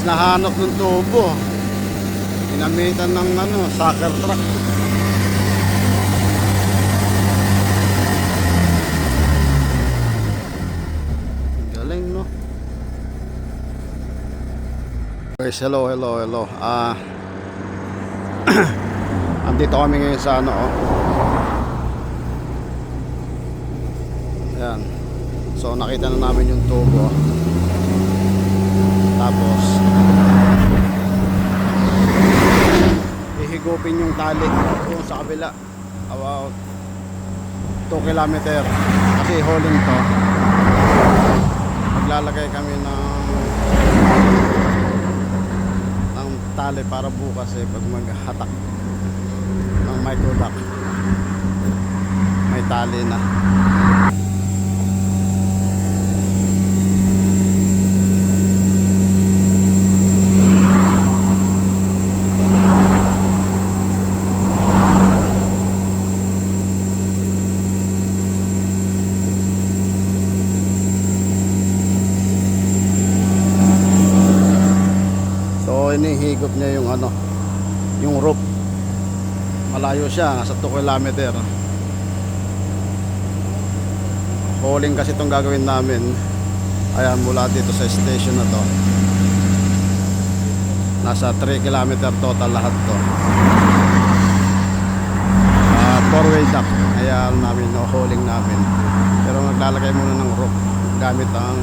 nahanap ng tubo. Ginamitan ng sucker truck. Galing, no? Guys, hello. Andito kami ngayon sa Ayan. So nakita na namin yung tubo. Tapos ihigupin yung tali doon sa kabila, about 2 kilometer. Kasi hauling to. Maglalagay kami ng tali para bukas pag maghatak ng micro duct, may tali na. Inihigop niya yung rope. Malayo siya, nasa 2 kilometer. Hauling kasi itong gagawin namin. Ayan, mula dito sa station na to, nasa 3 kilometer total lahat to. 4-way duct. Kaya namin, hauling namin. Pero naglalagay muna ng rope gamit ang